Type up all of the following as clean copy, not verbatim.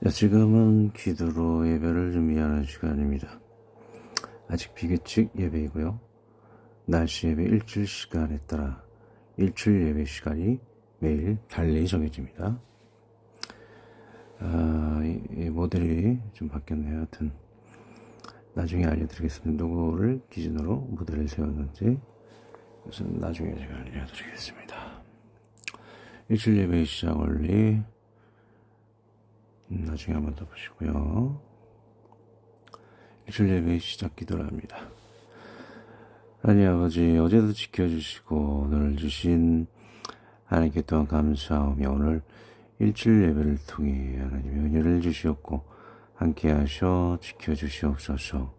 자, 지금은 기도로 예배를 준비하는 시간입니다. 아직 비규칙 예배이고요. 날씨 예배 일주일 시간에 따라 일주일 예배 시간이 매일 달리 정해집니다. 이 모델이 좀 바뀌었네요. 하여튼 나중에 알려드리겠습니다. 누구를 기준으로 모델을 세웠는지 그것은 나중에 제가 알려드리겠습니다. 일주일 예배 시작 원리 나중에 한번 더 보시고요. 일주일 예배 시작 기도를 합니다. 하나님 아버지, 어제도 지켜주시고 오늘 주신 하나님께 또한 감사하며 오늘 일주일 예배를 통해 하나님의 은혜를 주시옵고 함께 하셔 지켜주시옵소서.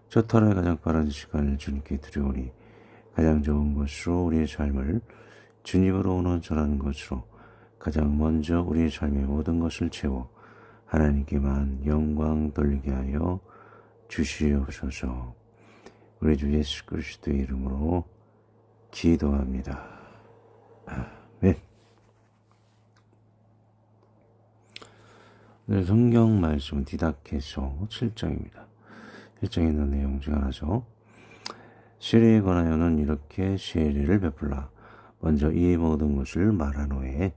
첫 하루의 가장 빠른 시간을 주님께 드리오니 가장 좋은 것으로 우리의 삶을 주님으로 오는 전하는 것으로 가장 먼저 우리의 삶의 모든 것을 채워 하나님께만 영광 돌리게 하여 주시옵소서. 우리 주 예수 그리스도의 이름으로 기도합니다. 아멘. 오늘 성경 말씀은 디다케서 7장입니다. 7장에 있는 내용 중 하나죠. 세례에 관하여는 이렇게 세례를 베풀라. 먼저 이 모든 것을 말한 후에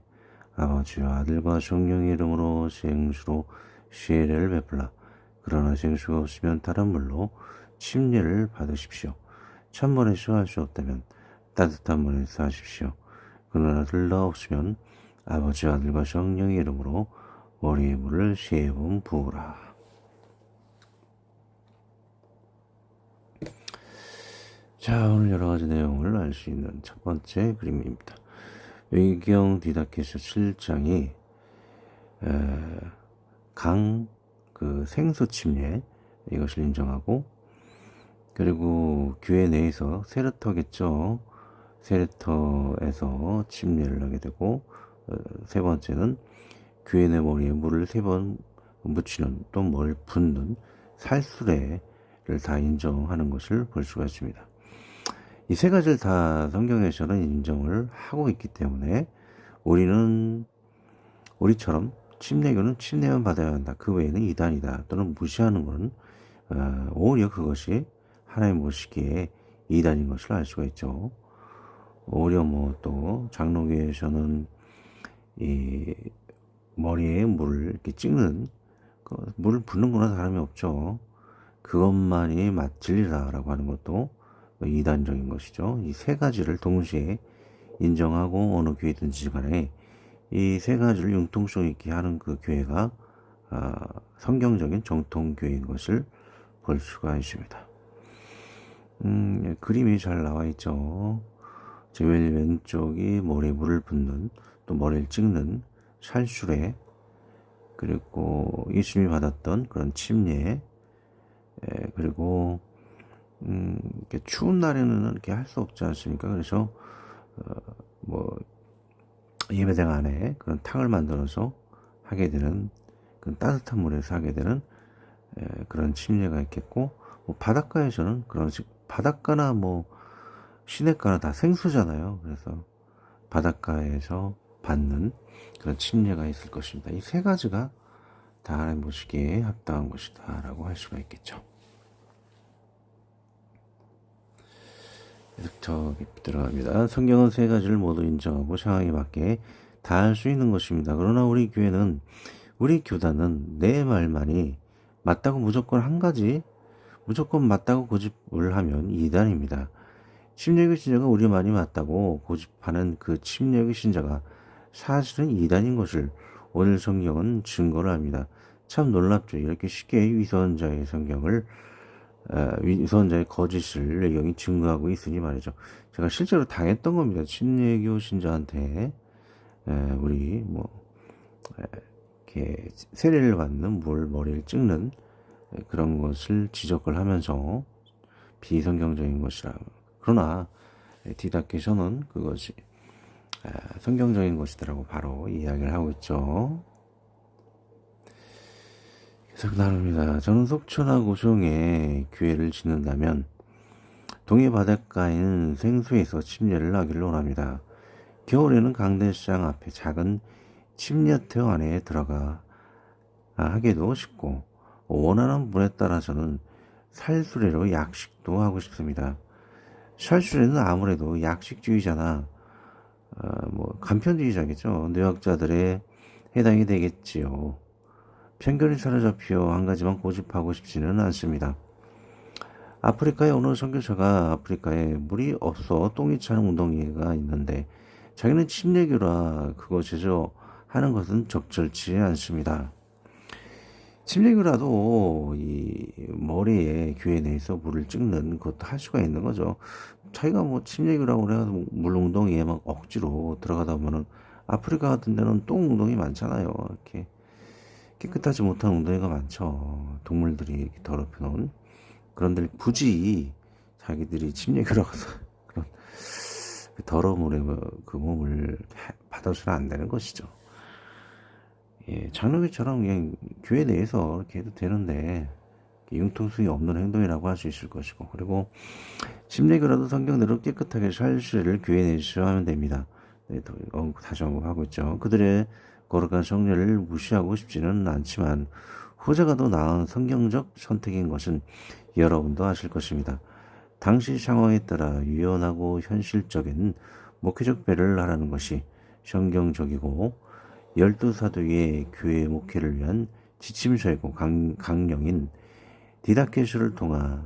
아버지와 아들과 성령의 이름으로 생수로 세례를 베풀라. 그러나 생수가 없으면 다른 물로 침례를 받으십시오. 찬물에서 할 수 없다면 따뜻한 물에서 하십시오. 그러나 둘 다 없으면 아버지와 아들과 성령의 이름으로 머리에 물을 3번 부으라. 자, 오늘 여러 가지 내용을 알 수 있는 첫 번째 그림입니다. 외경 디다케서 7장이 생수 침례 이것을 인정하고, 그리고 교회 내에서 세례터겠죠. 세례터에서 침례를 하게 되고, 세 번째는 교회 내 머리에 물을 3번 묻히는 또 뭘 붓는 살수례를 다 인정하는 것을 볼 수가 있습니다. 이 세 가지를 다 성경에서는 인정을 하고 있기 때문에 우리처럼 침례교는 침례만 받아야 한다, 그 외에는 이단이다 또는 무시하는 것은 오히려 그것이 하나님 보시기에 이단인 것을 알 수가 있죠. 오히려 또 장로교에서는 이 머리에 물을 이렇게 찍는 물을 붓는 거나 다름이 없죠. 그것만이 진리다라고 하는 것도 이단적인 것이죠. 이 세 가지를 동시에 인정하고 어느 교회든지 간에 이 세 가지를 융통성 있게 하는 그 교회가 성경적인 정통교회인 것을 볼 수가 있습니다. 그림이 잘 나와 있죠. 제일 왼쪽이 머리에 물을 붓는 또 머리를 찍는 살수례, 그리고 예수님이 받았던 그런 침례, 그리고 이렇게 추운 날에는 이렇게 할 수 없지 않습니까? 그래서 예배당 안에 그런 탕을 만들어서 하게 되는, 그 따뜻한 물에서 하게 되는 그런 침례가 있겠고, 바닷가에서는 바닷가나 시냇가나 다 생수잖아요. 그래서 바닷가에서 받는 그런 침례가 있을 것입니다. 이 세 가지가 다 하나님 보시기에 합당한 것이다 라고 할 수가 있겠죠. 더 깊이 들어갑니다. 성경은 세 가지를 모두 인정하고 상황에 맞게 다 할 수 있는 것입니다. 그러나 우리 교단은 내 말만이 맞다고 무조건 한 가지, 무조건 맞다고 고집을 하면 이단입니다. 침례교 신자가 우리 말이 맞다고 고집하는 그 침례교 신자가 사실은 이단인 것을 오늘 성경은 증거를 합니다. 참 놀랍죠. 이렇게 쉽게 위선자의 거짓을 외경이 증거하고 있으니 말이죠. 제가 실제로 당했던 겁니다. 침례교 신자한테 이렇게 세례를 받는 머리를 찍는 그런 것을 지적을 하면서 비성경적인 것이라. 그러나 디다케서는 그것이 성경적인 것이라고 바로 이야기를 하고 있죠. 계속 나눕니다. 저는 속초나 고성에 교회를 짓는다면 동해 바닷가인 생수에서 침례를 하기를 원합니다. 겨울에는 강대시장 앞에 작은 침례터 안에 들어가 하기도 쉽고, 원하는 분에 따라서는 살수레로 약식도 하고 싶습니다. 살수레는 아무래도 약식주의자나 간편주의자겠죠. 뇌학자들에 해당이 되겠지요. 편견이 사로잡혀 한 가지만 고집하고 싶지는 않습니다. 아프리카의 어느 선교사가 아프리카에 물이 없어 똥이 차는 웅덩이가 있는데 자기는 침례교라 그거 제조하는 것은 적절치 않습니다. 침례교라도 이 머리에 교회 내에서 물을 찍는 것도 할 수가 있는 거죠. 자기가 침례교라고 그래가지고 물 웅덩이에 막 억지로 들어가다 보면은 아프리카 같은 데는 똥 웅덩이 많잖아요. 이렇게 깨끗하지 못한 웅덩이가 많죠. 동물들이 이렇게 더럽혀 놓은. 그런데 굳이 자기들이 침례교라고 해서 그런 더러운 물에 그 몸을 받아서는 안 되는 것이죠. 예, 장로교처럼 그냥 교회 내에서 이렇게 해도 되는데 융통성이 없는 행동이라고 할 수 있을 것이고, 그리고 침례교라도 성경대로 깨끗하게 살수를 교회 내에서 하면 됩니다. 네, 다시 언급하고 있죠. 그들의 거룩한 성례를 무시하고 싶지는 않지만 후자가 더 나은 성경적 선택인 것은 여러분도 아실 것입니다. 당시 상황에 따라 유연하고 현실적인 목회적 배를 하라는 것이 성경적이고, 12사도의 교회 목회를 위한 지침서이고 강령인 디다케스를 통한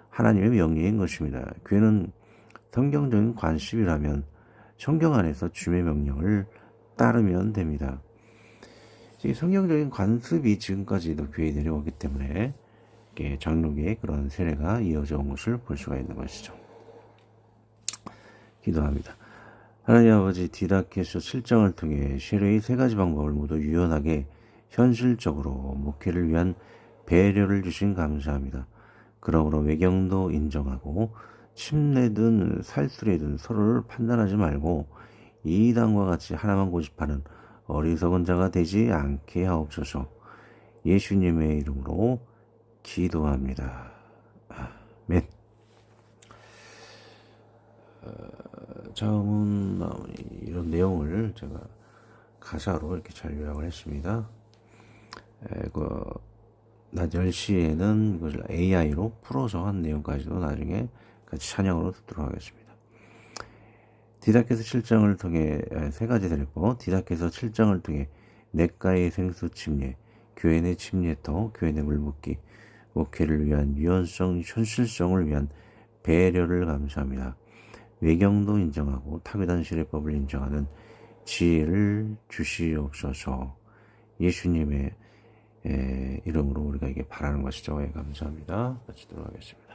하나님의 명령인 것입니다. 교회는 성경적인 관습이라면 성경 안에서 주의 명령을 따르면 됩니다. 성경적인 관습이 지금까지도 교회에 내려오기 때문에 장로교의 그런 세례가 이어져 온 것을 볼 수가 있는 것이죠. 기도합니다. 하나님 아버지, 디다케스 7장을 통해 세례의 세 가지 방법을 모두 유연하게 현실적으로 목회를 위한 배려를 주신 감사합니다. 그러므로 외경도 인정하고 침례든 살수레든 서로를 판단하지 말고 이당과 같이 하나만 고집하는 어리석은 자가 되지 않게 하옵소서. 예수님의 이름으로 기도합니다. 아멘. 자음은 이런 내용을 제가 가사로 이렇게 잘 요약을 했습니다. 낮 10시에는 이것을 AI로 풀어서 한 내용까지도 나중에 같이 찬양으로 듣도록 하겠습니다. 디다케서 7장을 통해 세 가지 대례법, 디다케서 7장을 통해 냇가의 생수 침례, 교회 내 침례터, 교회 내 물붓기, 목회를 위한 유연성, 현실성을 위한 배려를 감사합니다. 외경도 인정하고 타교단 시례법을 인정하는 지혜를 주시옵소서. 예수님의 이름으로 우리가 이게 바라는 것이죠. 예, 감사합니다. 같이 들어가겠습니다.